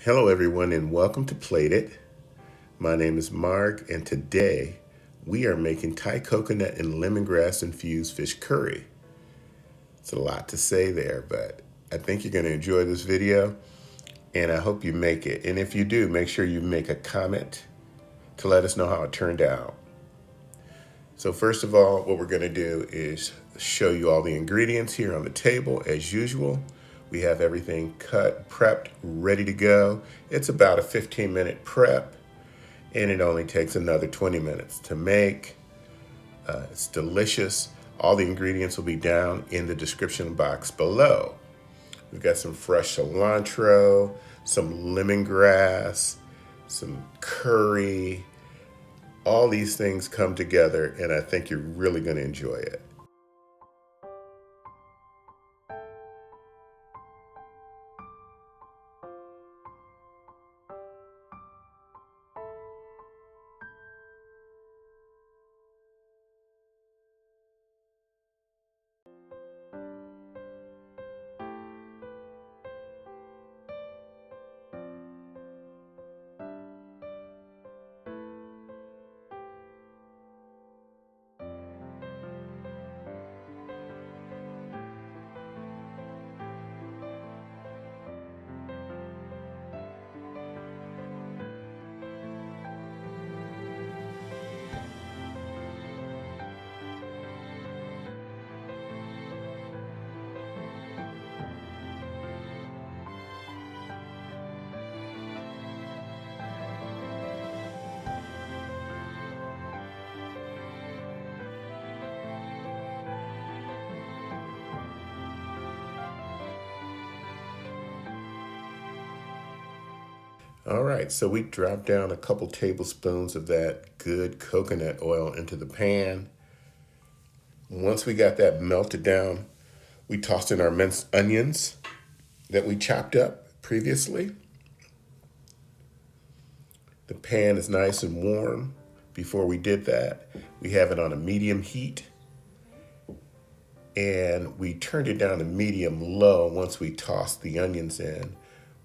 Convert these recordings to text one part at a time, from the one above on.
Hello everyone and welcome to Plate It. My name is Mark and today we are making Thai coconut and lemongrass infused fish curry. It's a lot to say there, but I think you're going to enjoy this video and I hope you make it. And if you do, make sure you make a comment to let us know how it turned out. So first of all, what we're going to do is show you all the ingredients here on the table as usual. We have everything cut, prepped, ready to go. It's about a 15-minute prep, and it only takes another 20 minutes to make. It's delicious. All the ingredients will be down in the description box below. We've got some fresh cilantro, some lemongrass, some curry. All these things come together, and I think you're really going to enjoy it. All right, so we dropped down a couple tablespoons of that good coconut oil into the pan. Once we got that melted down, we tossed in our minced onions that we chopped up previously. The pan is nice and warm. Before we did that, we have it on a medium heat. And we turned it down to medium low once we tossed the onions in.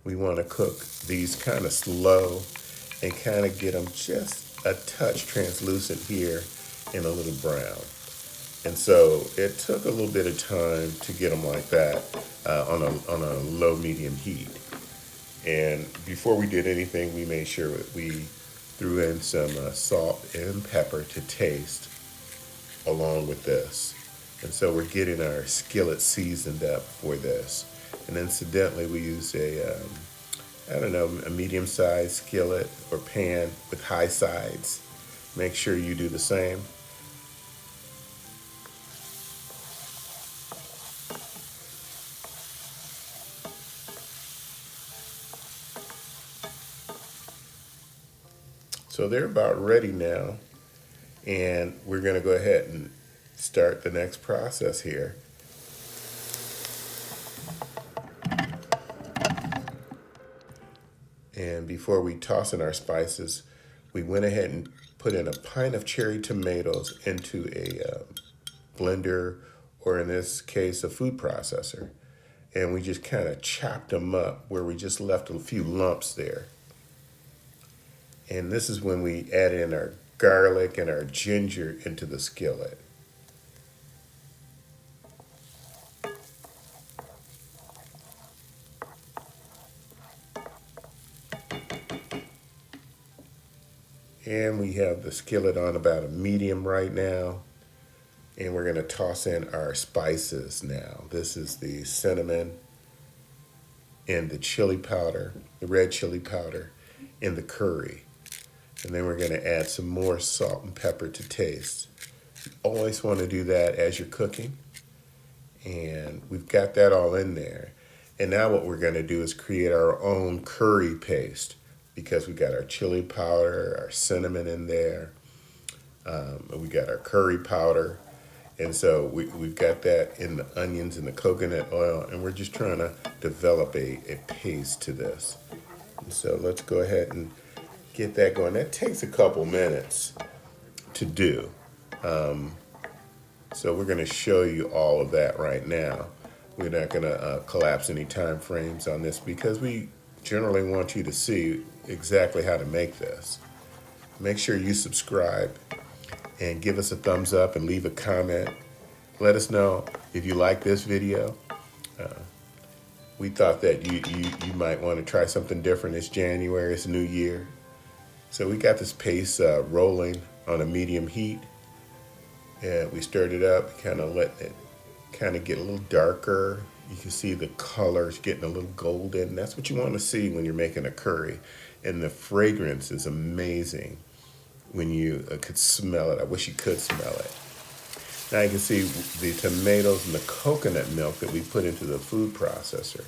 We want to cook these kind of slow and kind of get them just a touch translucent here and a little brown. And so it took a little bit of time to get them like that on a low medium heat. And before we did anything, we made sure that we threw in some salt and pepper to taste along with this. And so we're getting our skillet seasoned up for this. And incidentally, we use a medium-sized skillet or pan with high sides. Make sure you do the same. So they're about ready now. And we're going to go ahead and start the next process here. And before we toss in our spices, we went ahead and put in a pint of cherry tomatoes into a blender, or in this case, a food processor. And we just kind of chopped them up where we just left a few lumps there. And this is when we added in our garlic and our ginger into the skillet. And we have the skillet on about a medium right now. And we're going to toss in our spices now. This is the cinnamon and the chili powder, the red chili powder, and the curry. And then we're going to add some more salt and pepper to taste. You always want to do that as you're cooking. And we've got that all in there. And now what we're going to do is create our own curry paste, because we got our chili powder, our cinnamon in there. We got our curry powder. And so we've got that in the onions and the coconut oil, and we're just trying to develop a paste to this. And so let's go ahead and get that going. That takes a couple minutes to do. So we're going to show you all of that right now. We're not going to collapse any time frames on this because we generally want you to see exactly how to make this. Make sure you subscribe and give us a thumbs up and leave a comment. Let us know if you like this video. We thought that you might want to try something different. It's January, it's a new year. So we got this paste rolling on a medium heat. And we stirred it up, kind of let it kind of get a little darker. You can see the colors getting a little golden. That's what you want to see when you're making a curry. And the fragrance is amazing when you could smell it. I wish you could smell it. Now you can see the tomatoes and the coconut milk that we put into the food processor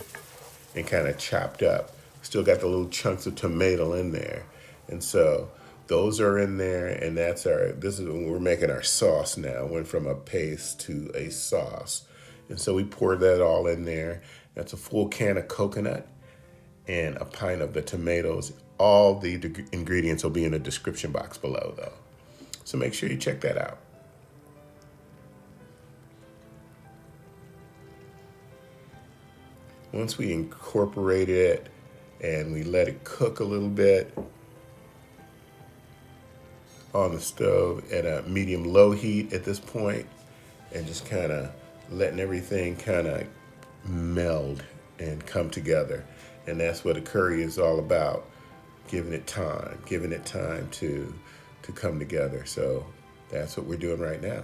and kind of chopped up. Still got the little chunks of tomato in there. And so those are in there, and this is when we're making our sauce now. Went from a paste to a sauce. And so we poured that all in there. That's a full can of coconut and a pint of the tomatoes. All the ingredients will be in the description box below, though. So make sure you check that out. Once we incorporate it and we let it cook a little bit on the stove at a medium-low heat at this point, and just kind of letting everything kind of meld and come together. And that's what a curry is all about, giving it time to come together. So that's what we're doing right now.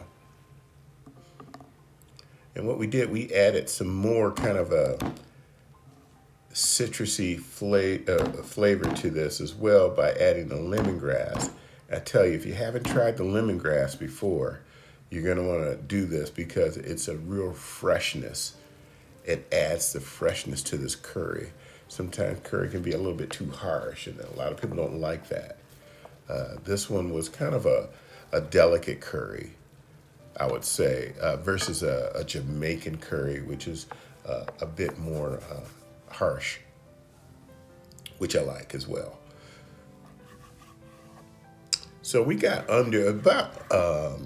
And what we did, we added some more kind of a citrusy flavor to this as well by adding the lemongrass. I tell you, if you haven't tried the lemongrass before, you're going to want to do this because it's a real freshness. It adds the freshness to this curry. Sometimes curry can be a little bit too harsh, and a lot of people don't like that. This one was kind of a delicate curry, I would say, versus a Jamaican curry, which is a bit more harsh, which I like as well. So we got under about a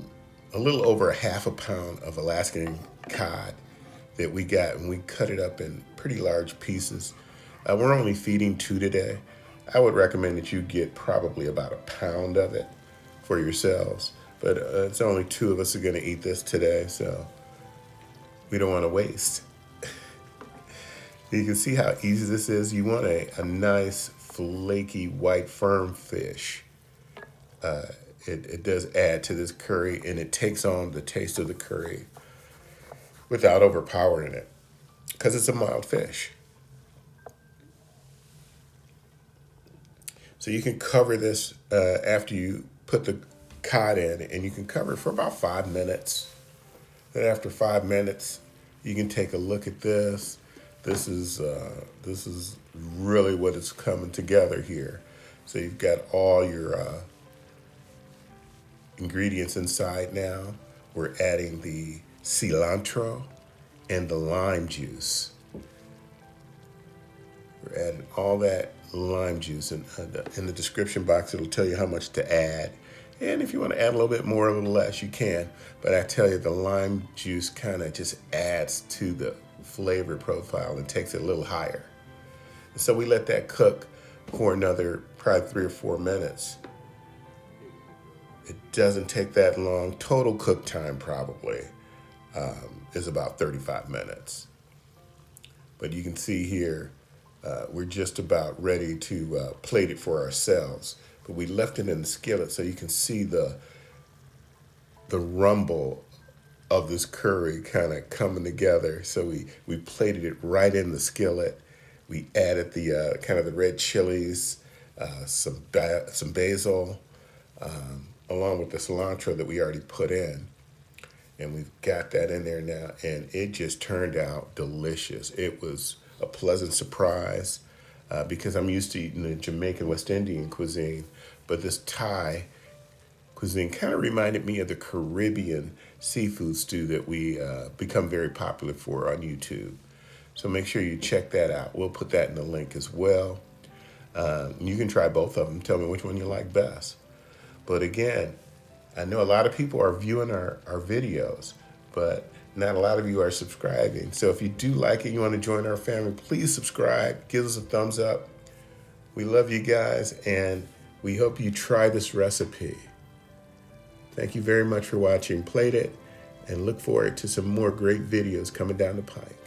little over a half a pound of Alaskan cod that we got, and we cut it up in pretty large pieces. We're only feeding 2 today. I would recommend that you get probably about a pound of it for yourselves, but it's only 2 of us are going to eat this today, so we don't want to waste. You can see how easy this is. You want a nice, flaky, white, firm fish. It does add to this curry, and it takes on the taste of the curry without overpowering it, because it's a mild fish. So you can cover this after you put the cod in, and you can cover it for about 5 minutes. Then after 5 minutes, you can take a look at this. This is really what is coming together here. So you've got all your ingredients inside now. We're adding the cilantro and the lime juice. We're adding all that lime juice. In the description box, it'll tell you how much to add. And if you want to add a little bit more, a little less, you can. But I tell you, the lime juice kind of just adds to the flavor profile and takes it a little higher. So we let that cook for another probably 3 or 4 minutes. It doesn't take that long. Total cook time probably is about 35 minutes. But you can see here, we're just about ready to plate it for ourselves. But we left it in the skillet so you can see the rumble of this curry kind of coming together. So we plated it right in the skillet. We added the kind of the red chilies, some basil, along with the cilantro that we already put in. And we've got that in there now, and it just turned out delicious. It was a pleasant surprise because I'm used to eating the Jamaican West Indian cuisine, but this Thai cuisine kind of reminded me of the Caribbean seafood stew that we become very popular for on YouTube. So make sure you check that out. We'll put that in the link as well. You can try both of them. Tell me which one you like best. But again, I know a lot of people are viewing our videos, but not a lot of you are subscribing. So if you do like it, you want to join our family, please subscribe, give us a thumbs up, We love you guys, and we hope you try this recipe. Thank you very much for watching Plate It, and look forward to some more great videos coming down the pike.